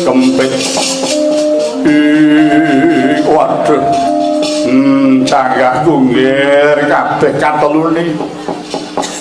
kempit waduh canggah gunggir kabeh katelune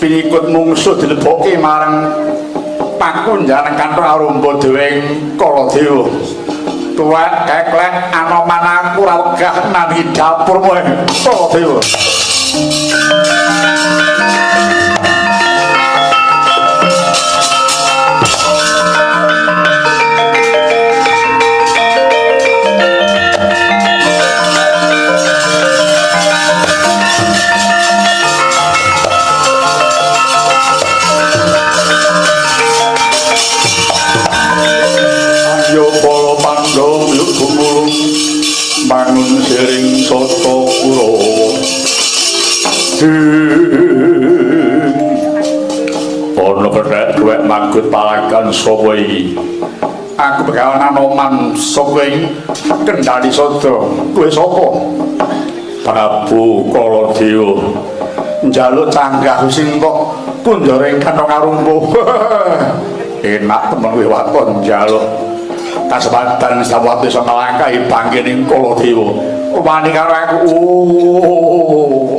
pinikut mungsuh dilebokke marang pakunjaran kanthong arumba dewe Kaladewa tuwek keklek anoman aku ora wegah nang dapur moe Kaladewa bangun siring soto Kurawa ana kethek duwek magut palagan sapa iki aku begawan Anoman sapa ing Kendhali Sada kowe sapa Prabu Kaladewa njaluk canggah sing kok kunjara ing kanthong arumba enak temen kowe waton njaluk kasempatan sawate saka langkahi panggening Kaladewa wani karo aku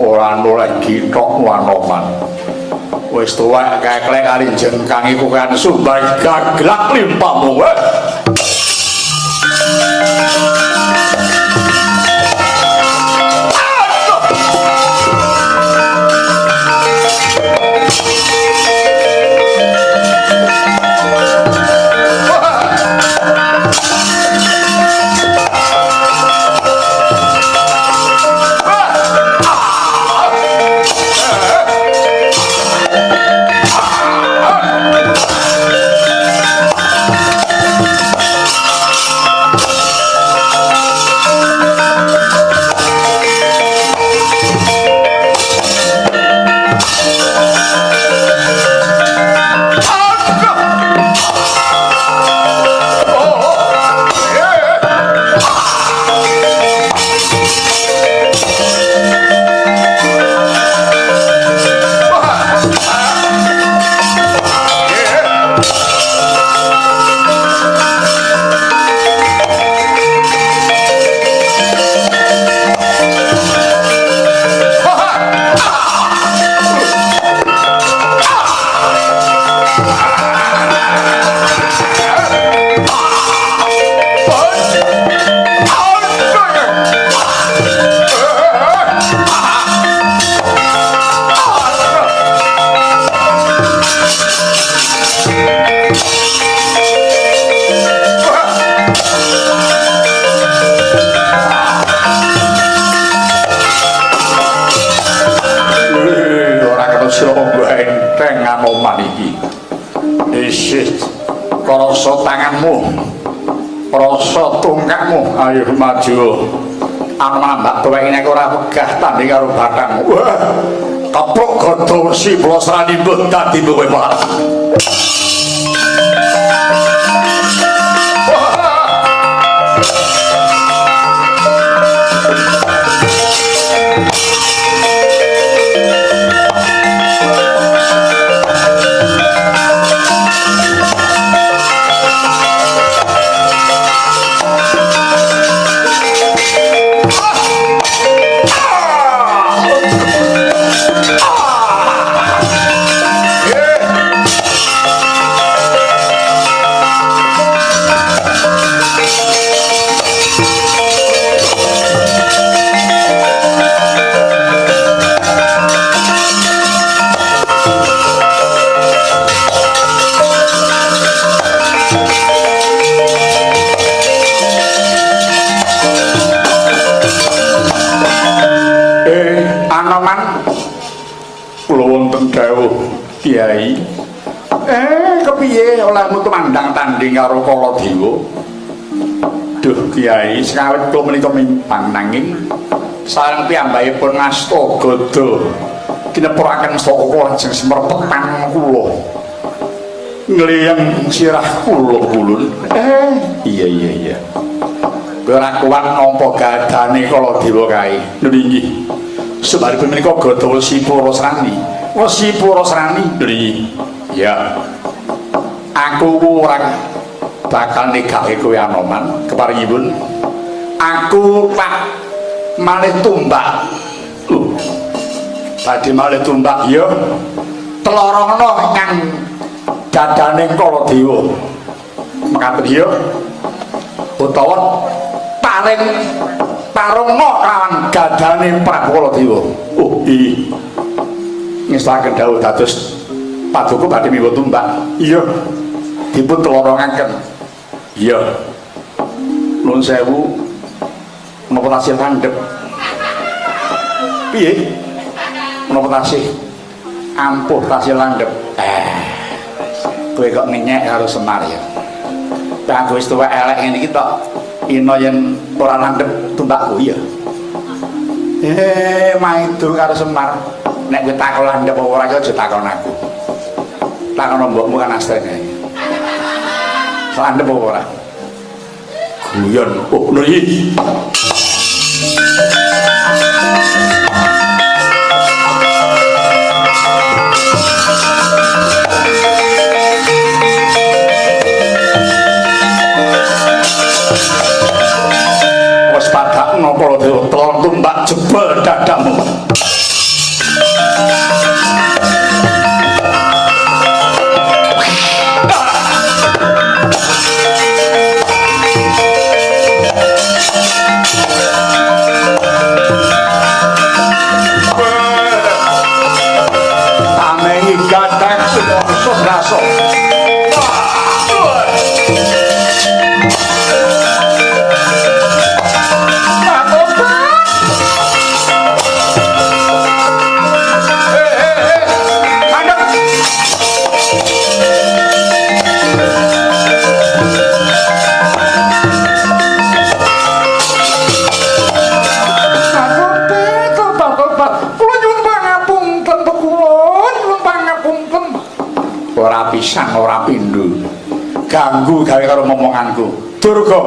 ora noleh gitok Anoman wis tuwek keklek kali jengkang iku kan sumbar gaglak limpamu rasa tanganmu rasa tungkakmu ayo maju Anoman mbak tuwek ini aku ora wegah tanding karo batangmu wah kepruk godho wesi blosrani mbok dadi kowe malah Kiai kepiye olehmu tumandang tanding karo Kaladewa duh Kiai sekawit kula menika mimpang nanging sareng piyambakipun ngasta gada kinepuraken saka lajeng semrepetan kula ngliyeng sirah kula kulun iya kowe ora kuat nampa gadane Kaladewa kae nggih sebaripun menika gada Wesi Purasrani Wesi Purasrani nggih ya aku ora bakal nikahke kowe Anoman keparingipun aku tak malih tumbak badhe malih tumbak ya telorongno nyang dadaning Kaladewa mekaten ya utawa paring tarungno kawan gadane Prabu Kaladewa ngestaken dawuh dados paduka badhe miwah tumbak iya dipun telorongaken iya nuwun sewu menapa tasih landhep piye menapa tasih ampuh tasih landhep kowe kok ngenyek karo Semar ya tak wis tuwek elek ngene iki tok ina yen ora landhep tumbakku iya maido karo Semar nek kowe takon landhep apa ora aja takon aku takon mbokmu kan astene landhep apa ora guyon lho iki wis padakno Kaladewa telon tumbak jebol dadamu pisan ora pindho ganggu gawe karo momonganku Durga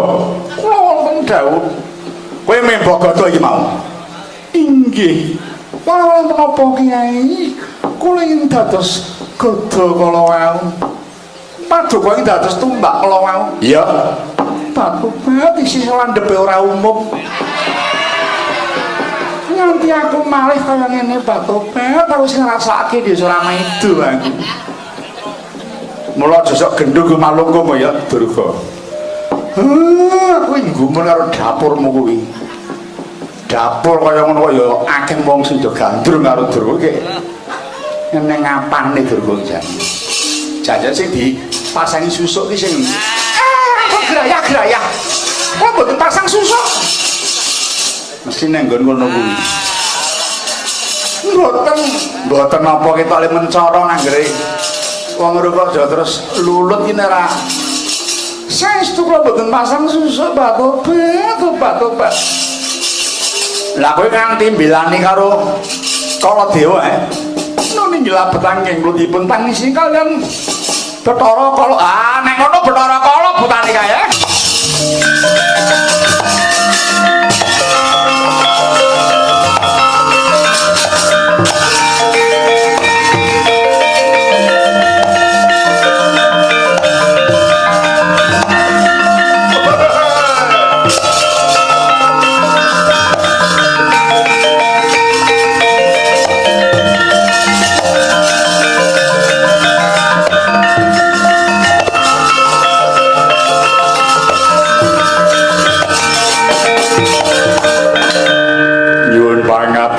kula wonten dawuh kowe membok gada iki mau inggih wonten menapa Kyai kula ingin dados gada kala wau paduka ingin dados tumbak kala wau iya paduka isih landhepe ora umum nganti aku malih kaya ngene paduka terus ngrasake desa Ramaido aku mula josok gendhung malungkum ya Durga aku nggumun karo dapurmu kuwi dapur kaya ngono ya akeh wong sing do gandrung karo Durga iki neng ngapane Durga jajan sing dipasangi susuk ki sing kok gerayah-gerayah kok mboten pasang susuk mesti neng nggon ngono kuwi mboten napa ketok le mencara nanggere wong Raja terus lulut iki ora saestu kula mboten pasang susuk tobat lah kowe kanthi mbelani karo Kaladewa nuni njlabetang kenglutipun tangisi kalian Bathara Kala nek ngono Bathara Kala butane kae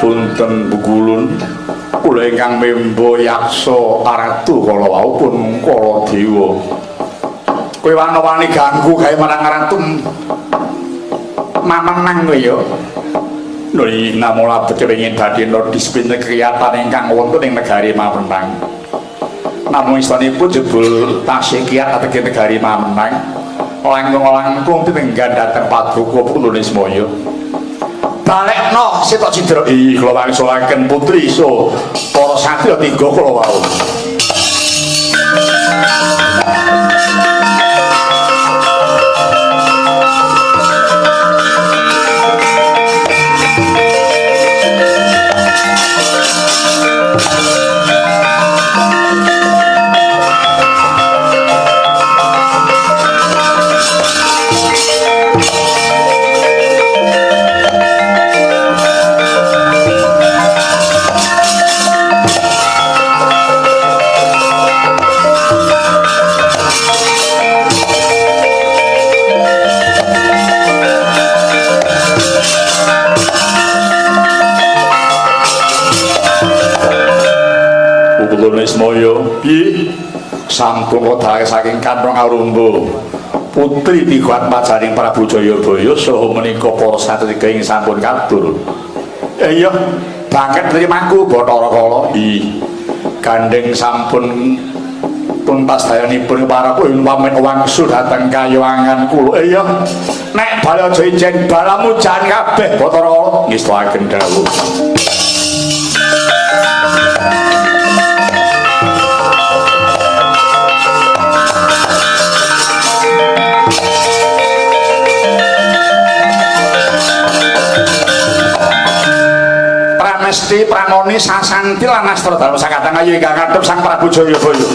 punten Bugulun kula ingkang membo yaksa aratu kala wau pun Kaladewa kowe wani-wani ganggu gawe marang ratu mamenang kowe ya nuli namula kepengin dadi disiplin kegiatan ingkang wonten ing negari Mamenang namung istanipun jebul tasih kiat ategi negari Mamenang langkung-langkung tinenggan dhateng Paduka Pulunismaya balekno Sita Cidra kula wangsulaken putri so para satya tiga kula wau Wismaya piye sampun kodhake saking kantong arumba putri tigan pajaring Prabu Jayabaya saha menika para satrika ing sampun kabur. Iya banget nrimaku Bathara Kala. Gandeng sampun tuntas dayanipun para kuwi pamit wangsul dhateng kayuwangan kula. Iya nek bala aja ijen balamu jan kabeh Bathara Kala ngestakaken dawuh. Mesti pramoni sasanti lan astra dalu sakatang ayu ingkang ngadhep Sang Prabu Jayabaya.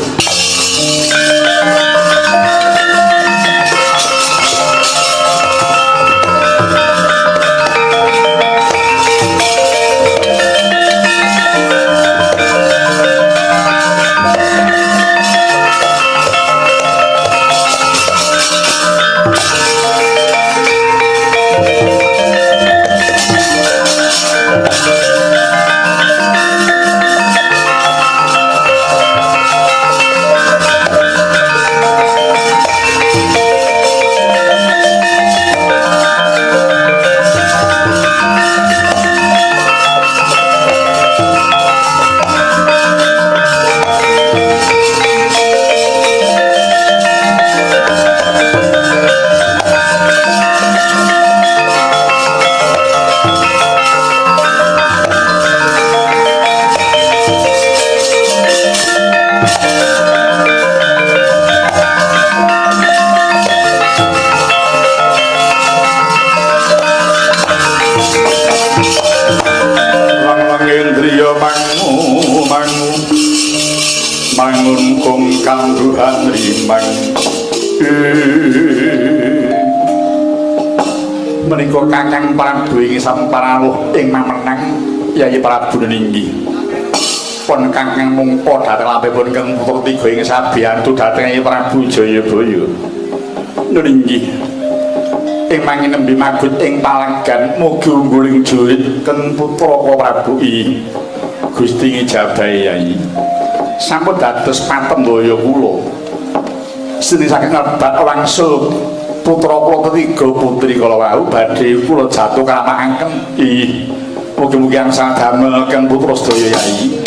Mangun kong kambuhan rimang menika Kakang Prabu ing samparawuh ing mamenang Yayi Prabu Ninggi pun Kakang mungko dhateng lampipun kang putra tiga ing sabiyantu dhateng Yayi Prabu Jayabaya Ninggi ing mangin nembe magut ing palagan mugi ungguling jurit kang putra Prabu Gusti ngijabahi Yayi sampun dados patembaya kula sini saking ngebat wangsul putra kula ketiga putri kala wau badhe kula jatuh kramakaken mugi-mugi angsal damel kang putra sedaya Yayi.